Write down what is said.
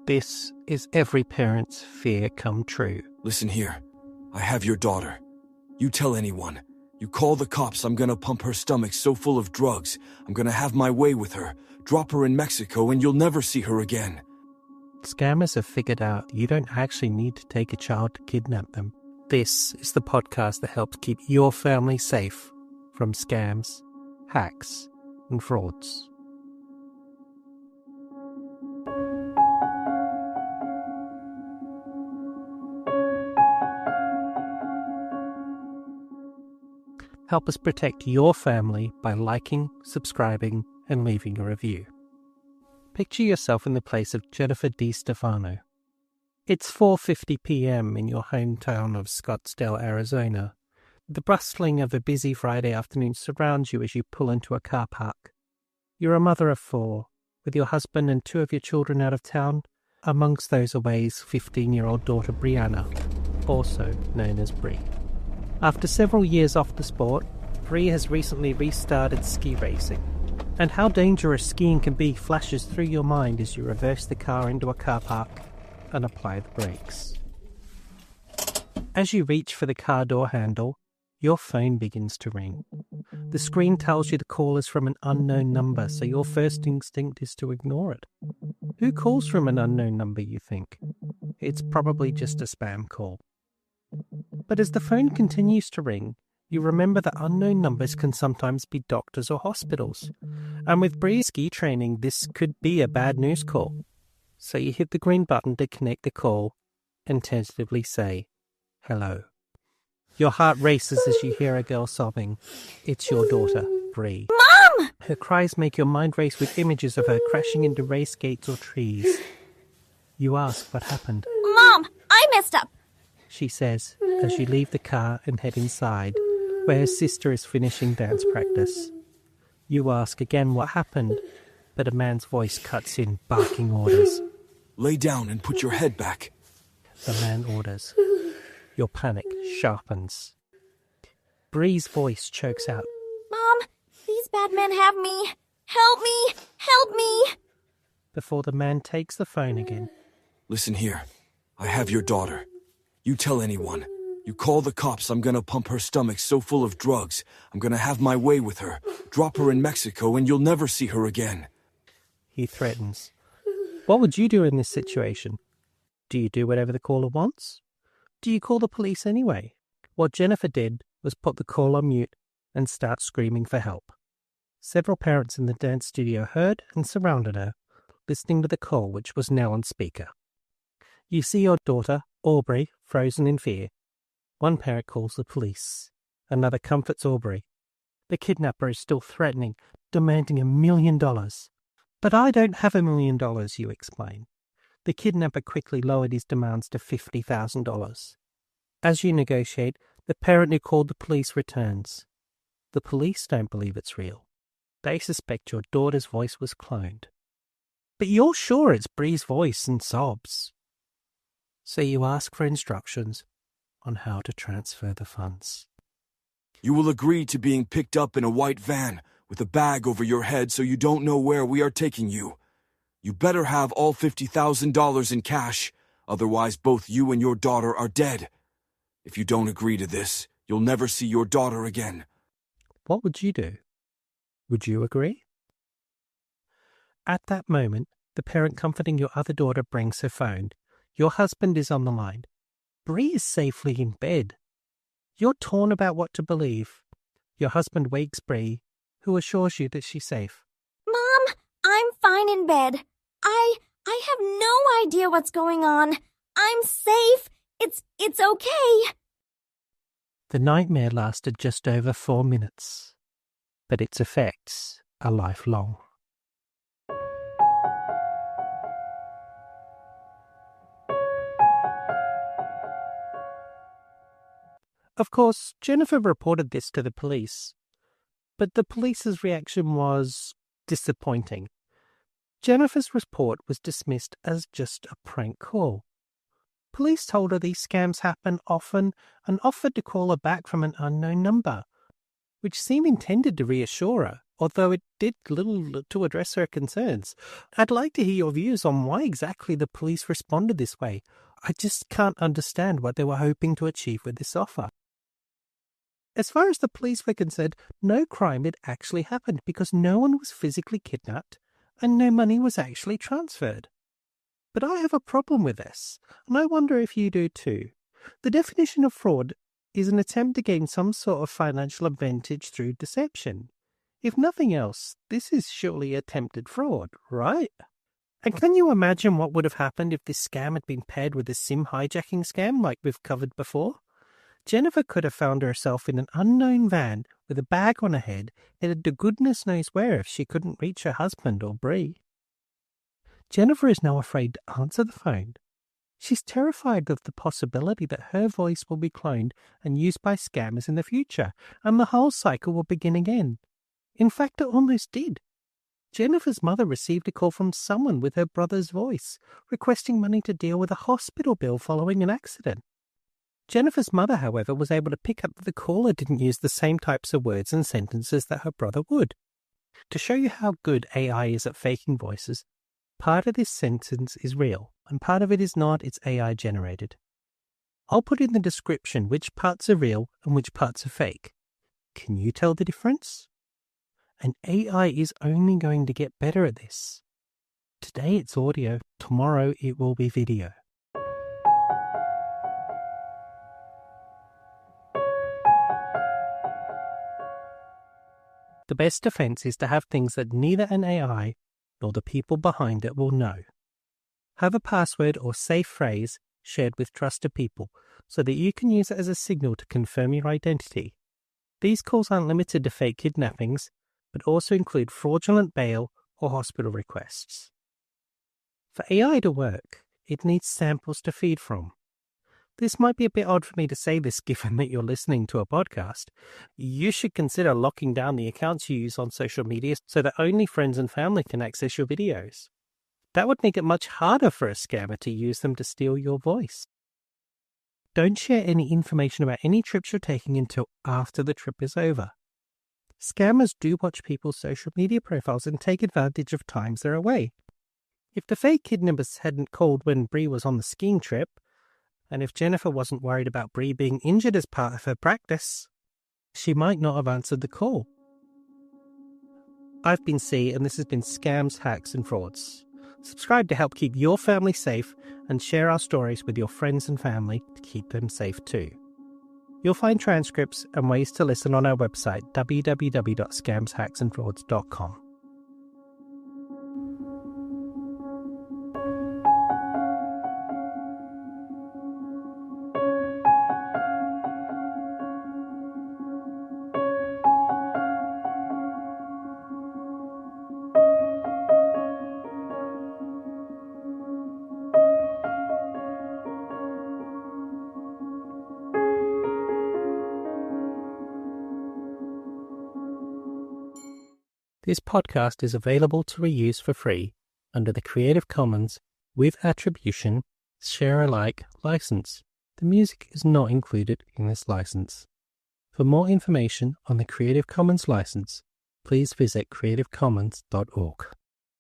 This is every parent's fear come true. Listen here. I have your daughter. You tell anyone. You call the cops, I'm gonna pump her stomach so full of drugs. I'm gonna have my way with her. Drop her in Mexico and you'll never see her again. Scammers have figured out you don't actually need to take a child to kidnap them. This is the podcast that helps keep your family safe from scams, hacks, and frauds. Help us protect your family by liking, subscribing, and leaving a review. Picture yourself in the place of Jennifer DeStafano. It's 4:50 p.m. in your hometown of Scottsdale, Arizona. The bustling of a busy Friday afternoon surrounds you as you pull into a car park. You're a mother of 4, with your husband and 2 of your children out of town. Amongst those away is 15-year-old daughter Brianna, also known as Bri. After several years off the sport, Bri has recently restarted ski racing. And how dangerous skiing can be flashes through your mind as you reverse the car into a car park and apply the brakes. As you reach for the car door handle, your phone begins to ring. The screen tells you the call is from an unknown number, so your first instinct is to ignore it. Who calls from an unknown number, you think? It's probably just a spam call. But as the phone continues to ring, you remember that unknown numbers can sometimes be doctors or hospitals. And with Bri's ski training, this could be a bad news call. So you hit the green button to connect the call and tentatively say, hello. Your heart races as you hear a girl sobbing. It's your daughter, Bri. Mom! Her cries make your mind race with images of her crashing into race gates or trees. You ask what happened. Mom, I messed up. She says as you leave the car and head inside, where her sister is finishing dance practice. You ask again what happened, but a man's voice cuts in, barking orders. Lay down and put your head back. The man orders. Your panic sharpens. Bri's voice chokes out. Mom, these bad men have me. Help me! Help me! Before the man takes the phone again. Listen here. I have your daughter. You tell anyone. You call the cops, I'm gonna pump her stomach so full of drugs. I'm gonna have my way with her. Drop her in Mexico and you'll never see her again. He threatens. What would you do in this situation? Do you do whatever the caller wants? Do you call the police anyway? What Jennifer did was put the call on mute and start screaming for help. Several parents in the dance studio heard and surrounded her, listening to the call, which was now on speaker. You see your daughter, Aubrey, frozen in fear. One parent calls the police. Another comforts Aubrey. The kidnapper is still threatening, demanding $1 million. But I don't have $1 million, you explain. The kidnapper quickly lowered his demands to $50,000. As you negotiate, the parent who called the police returns. The police don't believe it's real. They suspect your daughter's voice was cloned. But you're sure it's Bri's voice and sobs. So you ask for instructions on how to transfer the funds. You will agree to being picked up in a white van with a bag over your head so you don't know where we are taking you. You better have all $50,000 in cash, otherwise both you and your daughter are dead. If you don't agree to this, you'll never see your daughter again. What would you do? Would you agree? At that moment, the parent comforting your other daughter brings her phone. Your husband is on the line. Bri is safely in bed. You're torn about what to believe. Your husband wakes Bri, who assures you that she's safe. Mom, I'm fine in bed. I have no idea what's going on. I'm safe. It's okay. The nightmare lasted just over 4 minutes, but its effects are lifelong. Of course, Jennifer reported this to the police, but the police's reaction was disappointing. Jennifer's report was dismissed as just a prank call. Police told her these scams happen often and offered to call her back from an unknown number, which seemed intended to reassure her. although it did little to address her concerns. I'd like to hear your views on why exactly the police responded this way. I just can't understand what they were hoping to achieve with this offer. As far as the police were concerned, no crime had actually happened because no one was physically kidnapped and no money was actually transferred. But I have a problem with this, and I wonder if you do too. The definition of fraud is an attempt to gain some sort of financial advantage through deception. If nothing else, this is surely attempted fraud, right? And can you imagine what would have happened if this scam had been paired with a SIM hijacking scam like we've covered before? Jennifer could have found herself in an unknown van with a bag on her head, headed to goodness knows where if she couldn't reach her husband or Bree. Jennifer is now afraid to answer the phone. She's terrified of the possibility that her voice will be cloned and used by scammers in the future, and the whole cycle will begin again. In fact, it almost did. Jennifer's mother received a call from someone with her brother's voice, requesting money to deal with a hospital bill following an accident. Jennifer's mother, however, was able to pick up that the caller didn't use the same types of words and sentences that her brother would. To show you how good AI is at faking voices, part of this sentence is real, and part of it is not, it's AI generated. I'll put in the description which parts are real and which parts are fake. Can you tell the difference? And AI is only going to get better at this. Today it's audio, tomorrow it will be video. The best defense is to have things that neither an AI nor the people behind it will know. Have a password or safe phrase shared with trusted people so that you can use it as a signal to confirm your identity. These calls aren't limited to fake kidnappings, but also include fraudulent bail or hospital requests. For AI to work, it needs samples to feed from. This might be a bit odd for me to say this given that you're listening to a podcast. You should consider locking down the accounts you use on social media so that only friends and family can access your videos. That would make it much harder for a scammer to use them to steal your voice. Don't share any information about any trips you're taking until after the trip is over. Scammers do watch people's social media profiles and take advantage of times they're away. If the fake kidnappers hadn't called when Bree was on the skiing trip, and if Jennifer wasn't worried about Bree being injured as part of her practice, she might not have answered the call. I've been C, and this has been Scams, Hacks and Frauds. Subscribe to help keep your family safe and share our stories with your friends and family to keep them safe too. You'll find transcripts and ways to listen on our website, www.scamshacksandfrauds.com. This podcast is available to reuse for free under the Creative Commons with Attribution Share Alike license. The music is not included in this license. For more information on the Creative Commons license, please visit creativecommons.org.